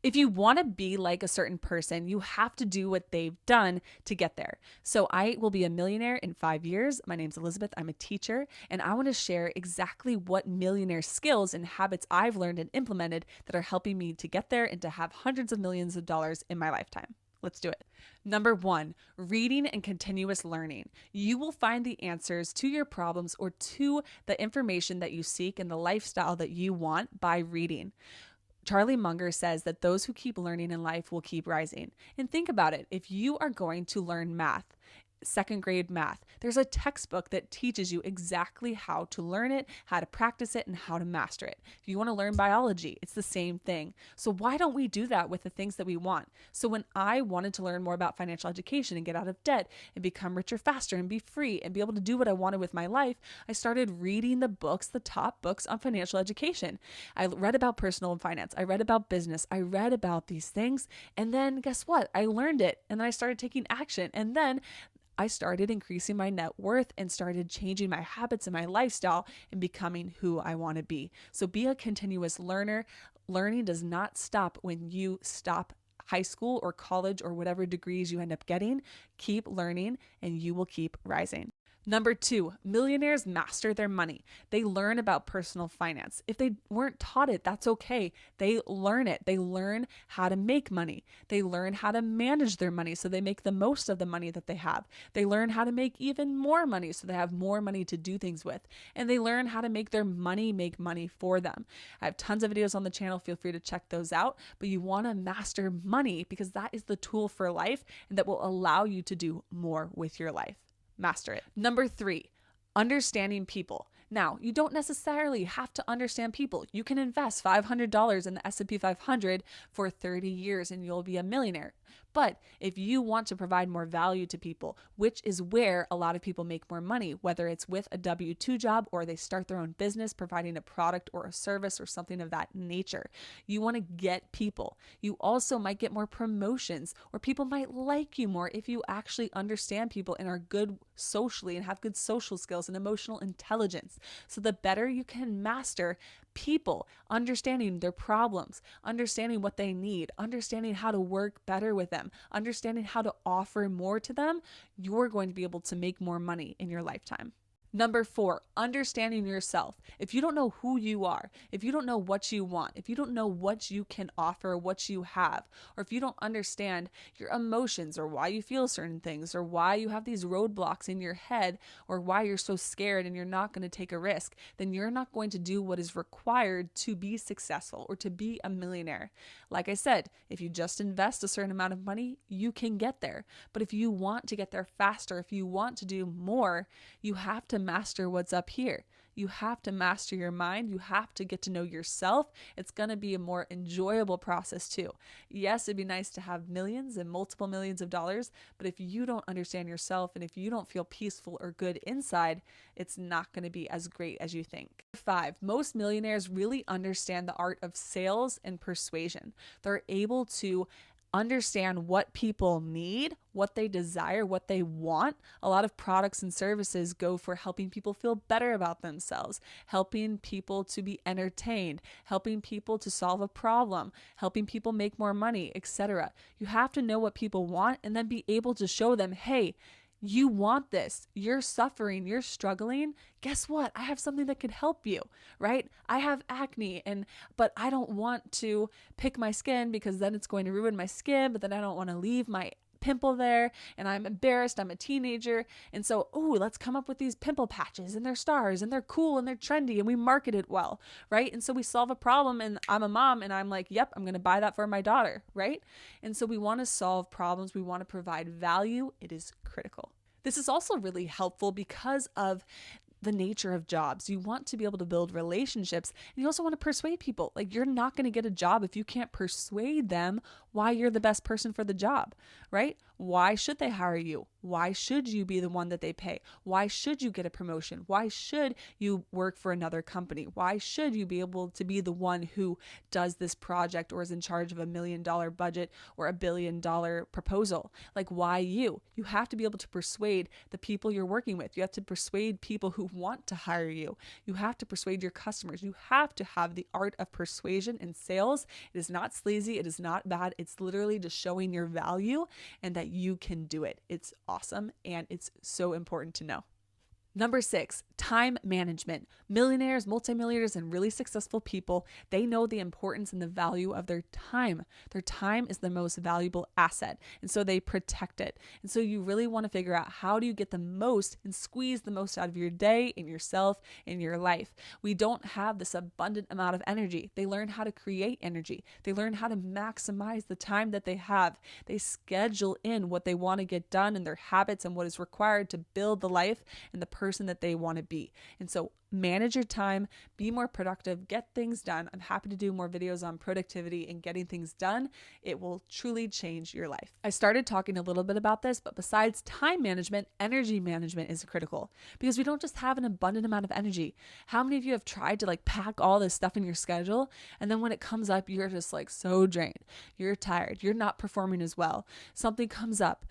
If you want to be like a certain person, you have to do what they've done to get there. So I will be a millionaire in 5 years. My name's Elizabeth. I'm a teacher, and I want to share exactly what millionaire skills and habits I've learned and implemented that are helping me to get there and to have hundreds of millions of dollars in my lifetime. Let's do it. Number 1, reading and continuous learning. You will find the answers to your problems or to the information that you seek and the lifestyle that you want by reading. Charlie Munger says that those who keep learning in life will keep rising. And think about it. If you are going to learn math, second grade math, there's a textbook that teaches you exactly how to learn it, how to practice it, and how to master it. If you want to learn biology, it's the same thing. So why don't we do that with the things that we want? So when I wanted to learn more about financial education and get out of debt and become richer faster and be free and be able to do what I wanted with my life, I started reading the books, the top books on financial education. I read about personal finance. I read about business. I read about these things. And then guess what? I learned it. And then I started taking action. And then I started increasing my net worth and started changing my habits and my lifestyle and becoming who I want to be. So be a continuous learner. Learning does not stop when you stop high school or college or whatever degrees you end up getting. Keep learning and you will keep rising. Number 2, millionaires master their money. They learn about personal finance. If they weren't taught it, that's okay. They learn it. They learn how to make money. They learn how to manage their money so they make the most of the money that they have. They learn how to make even more money so they have more money to do things with. And they learn how to make their money make money for them. I have tons of videos on the channel. Feel free to check those out. But you want to master money because that is the tool for life and that will allow you to do more with your life. Master it. Number 3, understanding people. Now, you don't necessarily have to understand people. You can invest $500 in the S&P 500 for 30 years and you'll be a millionaire. But if you want to provide more value to people, which is where a lot of people make more money, whether it's with a W-2 job or they start their own business providing a product or a service or something of that nature, you want to get people. You also might get more promotions or people might like you more if you actually understand people and are good socially and have good social skills and emotional intelligence. So the better you can master people, understanding their problems, understanding what they need, understanding how to work better with them, understanding how to offer more to them, you're going to be able to make more money in your lifetime. Number 4, understanding yourself. If you don't know who you are, if you don't know what you want, if you don't know what you can offer, what you have, or if you don't understand your emotions or why you feel certain things or why you have these roadblocks in your head or why you're so scared and you're not going to take a risk, then you're not going to do what is required to be successful or to be a millionaire. Like I said, if you just invest a certain amount of money, you can get there. But if you want to get there faster, if you want to do more, you have to master what's up here. You have to master your mind. You have to get to know yourself. It's going to be a more enjoyable process too. Yes, it'd be nice to have millions and multiple millions of dollars, but if you don't understand yourself and if you don't feel peaceful or good inside, it's not going to be as great as you think. 5, most millionaires really understand the art of sales and persuasion. They're able to understand what people need, what they desire, what they want. A lot of products and services go for helping people feel better about themselves, helping people to be entertained, helping people to solve a problem, helping people make more money, etc. You have to know what people want and then be able to show them, hey, you want this, you're suffering, you're struggling. Guess what? I have something that could help you, right? I have acne but I don't want to pick my skin because then it's going to ruin my skin, but then I don't want to leave my pimple there and I'm embarrassed. I'm a teenager. And so, let's come up with these pimple patches and they're stars and they're cool and they're trendy and we market it well, right? And so we solve a problem and I'm a mom and I'm like, yep, I'm going to buy that for my daughter, right? And so we want to solve problems. We want to provide value. It is critical. This is also really helpful because of the nature of jobs. You want to be able to build relationships and you also want to persuade people. Like you're not going to get a job if you can't persuade them why you're the best person for the job, right? Why should they hire you? Why should you be the one that they pay? Why should you get a promotion? Why should you work for another company? Why should you be able to be the one who does this project or is in charge of $1 million budget or $1 billion proposal? Like, why you? You have to be able to persuade the people you're working with. You have to persuade people who want to hire you. You have to persuade your customers. You have to have the art of persuasion in sales. It is not sleazy. It is not bad. It's literally just showing your value and that you can do it. It's awesome, and it's so important to know. Number 6, time management. Millionaires, multimillionaires, and really successful people, they know the importance and the value of their time. Their time is the most valuable asset, and so they protect it. And so you really want to figure out, how do you get the most and squeeze the most out of your day and yourself and your life? We don't have this abundant amount of energy. They learn how to create energy. They learn how to maximize the time that they have. They schedule in what they want to get done and their habits and what is required to build the life and the person that they want to be. And so manage your time, be more productive, get things done. I'm happy to do more videos on productivity and getting things done. It will truly change your life. I started talking a little bit about this, but besides time management, energy management is critical, because we don't just have an abundant amount of energy. How many of you have tried to pack all this stuff in your schedule, and then when it comes up, you're just so drained, you're tired, you're not performing as well, something comes up,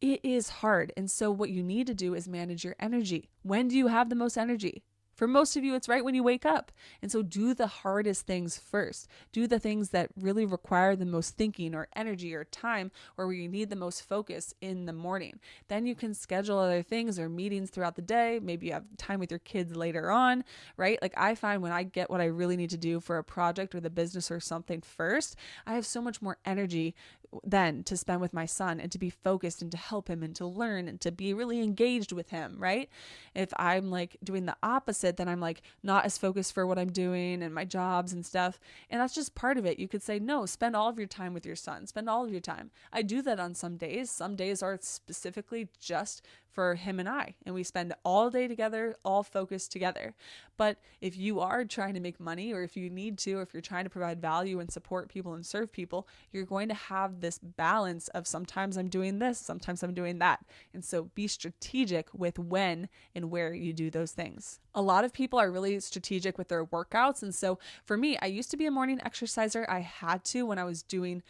it is hard. And so what you need to do is manage your energy. When do you have the most energy? For most of you, it's right when you wake up. And so do the hardest things first. Do the things that really require the most thinking or energy or time, or where you need the most focus in the morning. Then you can schedule other things or meetings throughout the day. Maybe you have time with your kids later on, right? I find when I get what I really need to do for a project or the business or something first, I have so much more energy then to spend with my son and to be focused and to help him and to learn and to be really engaged with him, right? If I'm doing the opposite, then I'm not as focused for what I'm doing and my jobs and stuff. And that's just part of it. You could say, no, spend all of your time with your son, spend all of your time. I do that on some days. Some days are specifically just for him and I, and we spend all day together, all focused together. But if you are trying to make money, or if you need to, or if you're trying to provide value and support people and serve people, you're going to have this balance of sometimes I'm doing this, sometimes I'm doing that. And so be strategic with when and where you do those things. A lot of people are really strategic with their workouts. And so for me, I used to be a morning exerciser. I had to when I was doing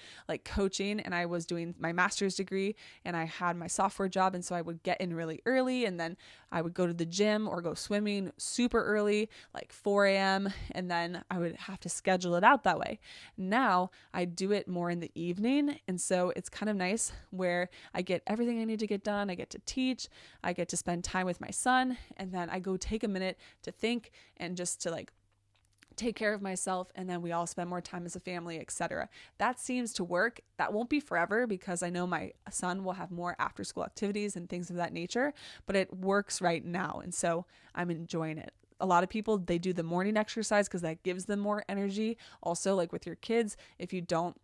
coaching, and I was doing my master's degree, and I had my software job. And so I would get in really early, and then I would go to the gym or go swimming super early, 4 a.m. And then I would have to schedule it out that way. Now I do it more in the evening. And so it's kind of nice where I get everything I need to get done. I get to teach, I get to spend time with my son, and then I go take a minute to think and just to take care of myself, and then we all spend more time as a family, etc. That seems to work. That won't be forever, because I know my son will have more after school activities and things of that nature, but it works right now, and so I'm enjoying it. A lot of people, they do the morning exercise because that gives them more energy. Also, with your kids, if you don't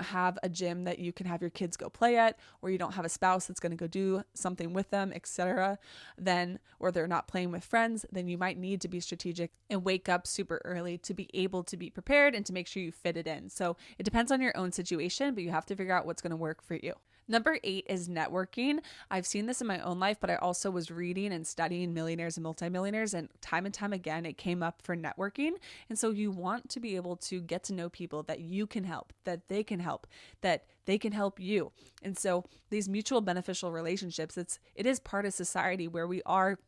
have a gym that you can have your kids go play at, or you don't have a spouse that's going to go do something with them, etc., then, or they're not playing with friends, then you might need to be strategic and wake up super early to be able to be prepared and to make sure you fit it in. So it depends on your own situation, but you have to figure out what's going to work for you. Number 8 is networking. I've seen this in my own life, but I also was reading and studying millionaires and multimillionaires, and time again, it came up for networking. And so you want to be able to get to know people that you can help, that they can help, that they can help you. And so these mutual beneficial relationships, it is part of society where we are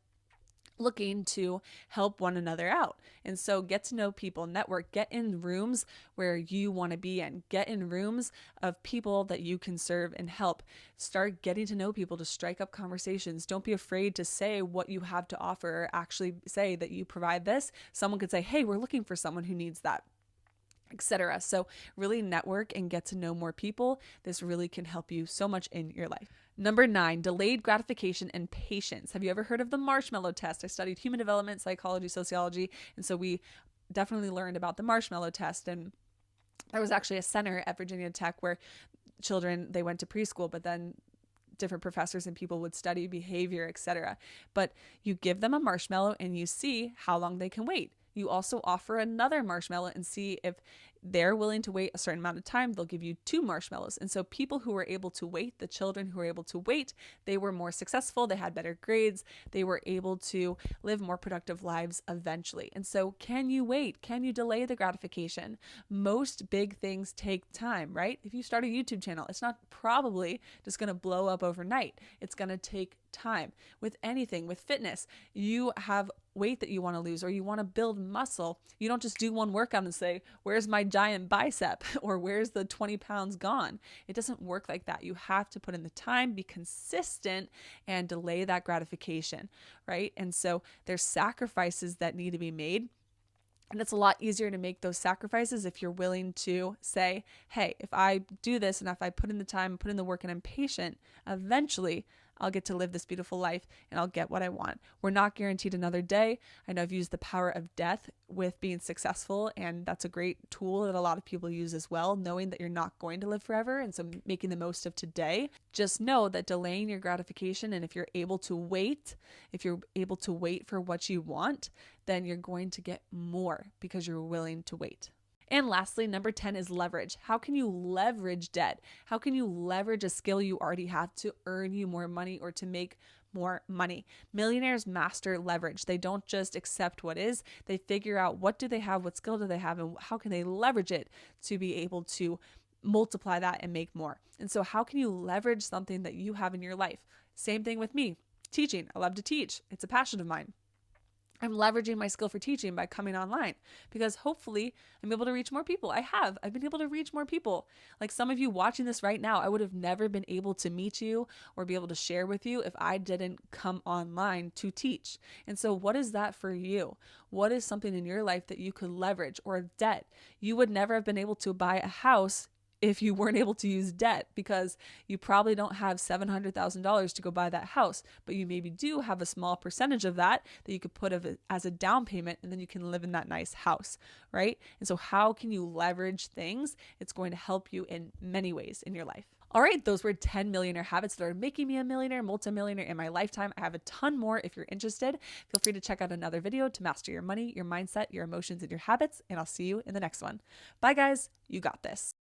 looking to help one another out. And so get to know people, network, get in rooms where you want to be in, get in rooms of people that you can serve and help. Start getting to know people, to strike up conversations. Don't be afraid to say what you have to offer, or actually say that you provide this. Someone could say, hey, we're looking for someone who needs that, etc. So really network and get to know more people. This really can help you so much in your life. Number 9, delayed gratification and patience. Have you ever heard of the marshmallow test? I studied human development, psychology, sociology, and so we definitely learned about the marshmallow test. And there was actually a center at Virginia Tech where children, they went to preschool, but then different professors and people would study behavior, etc. But you give them a marshmallow and you see how long they can wait. You also offer another marshmallow and see if they're willing to wait a certain amount of time, they'll give you 2 marshmallows. And so people who were able to wait, the children who were able to wait, they were more successful, they had better grades, they were able to live more productive lives eventually. And so can you wait? Can you delay the gratification? Most big things take time, right? If you start a YouTube channel, it's not probably just going to blow up overnight. It's going to take time. With anything, with fitness, you have weight that you want to lose or you want to build muscle. You don't just do one workout and say, where's my giant bicep or where's the 20 pounds gone? It doesn't work like that. You have to put in the time, be consistent, and delay that gratification, right? And so there's sacrifices that need to be made. And it's a lot easier to make those sacrifices if you're willing to say, hey, if I do this and if I put in the time, put in the work, and I'm patient, eventually I'll get to live this beautiful life and I'll get what I want. We're not guaranteed another day. I know I've used the power of death with being successful, and that's a great tool that a lot of people use as well, knowing that you're not going to live forever. And so making the most of today. Just know that delaying your gratification, and if you're able to wait, for what you want, then you're going to get more because you're willing to wait. And lastly, number 10 is leverage. How can you leverage debt? How can you leverage a skill you already have to earn you more money or to make more money? Millionaires master leverage. They don't just accept what is, they figure out what do they have, what skill do they have, and how can they leverage it to be able to multiply that and make more. And so how can you leverage something that you have in your life? Same thing with me, teaching. I love to teach. It's a passion of mine. I'm leveraging my skill for teaching by coming online because hopefully I'm able to reach more people. I've been able to reach more people. Like some of you watching this right now, I would have never been able to meet you or be able to share with you if I didn't come online to teach. And so what is that for you? What is something in your life that you could leverage, or debt? You would never have been able to buy a house if you weren't able to use debt, because you probably don't have $700,000 to go buy that house, but you maybe do have a small percentage of that you could put as a down payment, and then you can live in that nice house, right? And so how can you leverage things? It's going to help you in many ways in your life. All right, those were 10 millionaire habits that are making me a millionaire, multimillionaire in my lifetime. I have a ton more if you're interested. Feel free to check out another video to master your money, your mindset, your emotions, and your habits, and I'll see you in the next one. Bye guys, you got this.